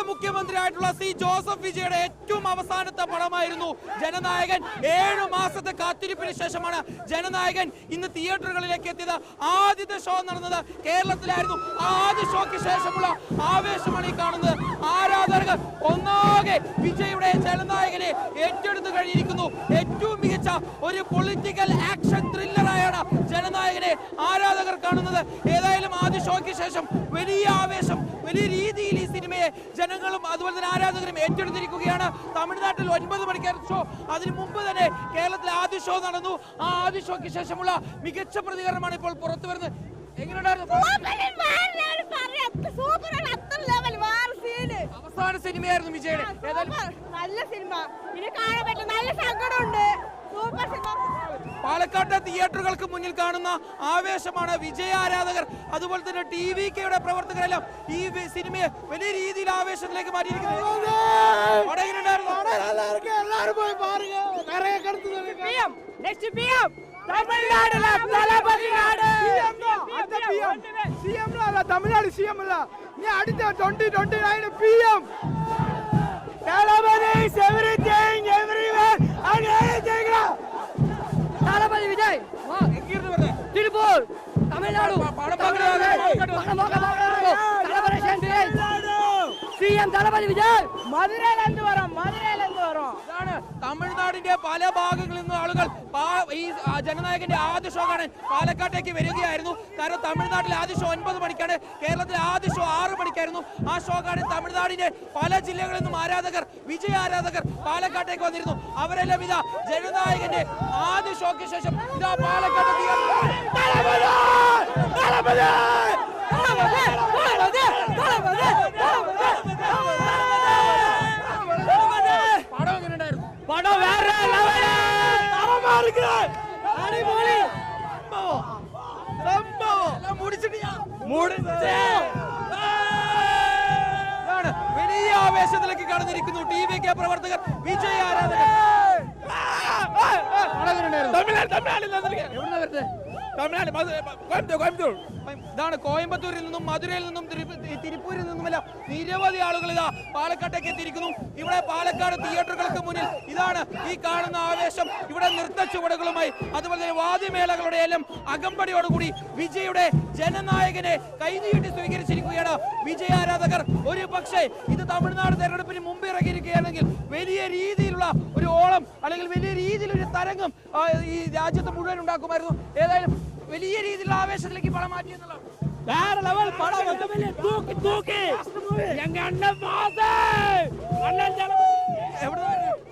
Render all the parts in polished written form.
മുഖ്യമന്ത്രിയായിട്ടുള്ള C Joseph വിജയുടെ ഏറ്റവും അവസാനത്തെ പടമായിരുന്നു ജനനായകൻ. 7 മാസത്തെ കാത്തിരിപ്പിന് ശേഷമാണ് ജനനായകൻ ഇന്ന് തിയേറ്ററുകളിലേക്ക് എത്തിയത്. ആദ്യത്തെ ഷോ നടന്നത് കേരളത്തിലായിരുന്നു. ആദ്യ ഷോയ്ക്ക് ശേഷമുള്ള ആവേശമാണ് ഈ കാണുന്നത്. ആരാധകർ ഒന്നാകെ വിജയുടെ ജനനായകനെ ഏറ്റെടുത്തു കഴിഞ്ഞിരിക്കുന്നു. ഏറ്റവും മികച്ച ഒരു പൊളിറ്റിക്കൽ ആക്ഷൻ ത്രില്ലറായാണ് ജനനായകനെ ആരാധകർ കാണുന്നത്. ഏതായാലും ആദ്യ ഷോയ്ക്ക് ശേഷം വലിയ ആവേശം, വലിയ രീതിയിൽ ഈ സിനിമയെ ജനങ്ങളും അതുപോലെ തന്നെ ആരാധകരും ഏറ്റെടുത്തിരിക്കുകയാണ്. തമിഴ്നാട്ടിൽ 9 മണിക്കായിരുന്നു ഷോ. അതിനു മുമ്പ് തന്നെ കേരളത്തിൽ ആദ്യ ഷോ നടന്നു. ആ ആദ്യ ഷോയ്ക്ക് ശേഷമുള്ള മികച്ച പ്രതികരണമാണ് ഇപ്പോൾ പുറത്തു വരുന്നത്. അവസാന സിനിമയായിരുന്നു വിജയുടെ. നല്ല സിനിമ, ഇനി കാണാൻ പറ്റും. നല്ല സങ്കടമുണ്ട്. Super cinema. പാലക്കാട്ടെ തിയേറ്ററുകൾക്ക് മുന്നിൽ കാണുന്ന ആവേശമാണ് വിജയ ആരാധകർ അതുപോലെ തന്നെ TVKയുടെ പ്രവർത്തകരെല്ലാം ഈ സിനിമയെ വലിയ രീതിയിൽ ആവേശത്തിലേക്ക് മാറ്റിയിരിക്കുന്നത്. തമിഴ്നാട് CM അല്ല, നീ അടുത്ത 2029 PM. Thalapathy is everything, everywhere and anything. Thalapathy Vijay Tiruppur Tamil Nadu CM Thalapathy Vijay. മധുരയിൽ എന്ത് വരും? ഇതാണ് തമിഴ്നാടിന്റെ പല ഭാഗങ്ങളിൽ നിന്നും ആളുകൾ ഈ ജനനായകന്റെ ആദ്യ ഷോ കാണാൻ പാലക്കാട്ടേക്ക് വരികയായിരുന്നു. കാരണം തമിഴ്നാട്ടിലെ ആദ്യ ഷോ 9 മണിക്കാണ്, കേരളത്തിലെ ആദ്യ ഷോ 6 മണിക്കായിരുന്നു. ആ ഷോ കാണാൻ തമിഴ്നാടിന്റെ പല ജില്ലകളിൽ നിന്നും ആരാധകർ, വിജയ ആരാധകർ പാലക്കാട്ടേക്ക് വന്നിരുന്നു. അവരെല്ലാം ഇതാ ജനനായകന്റെ ആദ്യ ഷോയ്ക്ക് ശേഷം ഇതാ പാലക്കാട് പടം വേറെ വലിയ ആവേശത്തിലേക്ക് കടന്നിരിക്കുന്നു TVK പ്രവർത്തകർ, വിജയ ആരാധകർ. ഇതാണ് കോയമ്പത്തൂരിൽ നിന്നും മധുരയിൽ നിന്നും തിരുപ്പൂരിൽ നിന്നുമല്ല നിരവധി ആളുകൾ ഇതാ പാലക്കാട്ടേക്ക് എത്തിയിരിക്കുന്നു. ഇവിടെ പാലക്കാട് തിയേറ്ററുകൾക്ക് മുന്നിൽ ഇതാണ് ഈ കാണുന്ന ആവേശം. ഇവിടെ നൃത്ത ചുവടുകളുമായി അതുപോലെ തന്നെ വാദ്യമേളകളുടെ എല്ലാം അകമ്പടിയോടുകൂടി വിജയുടെ ജനനായകനെ കൈനീട്ടി സ്വീകരിച്ചിരിക്കുകയാണ് വിജയ ആരാധകർ. ഒരു പക്ഷേ ഇത് തമിഴ്നാട് തെരഞ്ഞെടുപ്പിന് മുമ്പ് ഇറങ്ങിയിരിക്കുകയാണെങ്കിൽ വലിയ രീതിയിലുള്ള ഒരു ഓളം അല്ലെങ്കിൽ വലിയ രീതിയിലൊരു തരംഗം ഈ രാജ്യത്ത് മുഴുവൻ ഉണ്ടാക്കുമായിരുന്നു. ഏതായാലും വലിയ രീതിയിലുള്ള ആവേശത്തിലേക്ക് പണം മാറ്റി എന്നുള്ളതാണ്. വേറെ ലെവൽ പടം.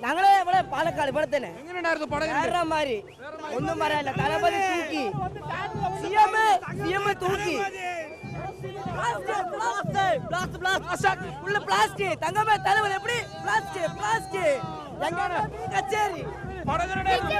ഞങ്ങള് ഇവിടെ പാലക്കാട് ഇവിടെ തന്നെ. എങ്ങനെയുണ്ടായിരുന്നു പടം? ഒന്നും പറയാനില്ല. തലപതി തൂക്കി, CM തൂക്കി. പ്ലാസ്റ്റിക് തങ്കമ്മ തലപതി എപ്പടി പ്ലാസ്റ്റിക് കച്ചേരി. പടം എങ്ങനെയുണ്ടായിരുന്നു?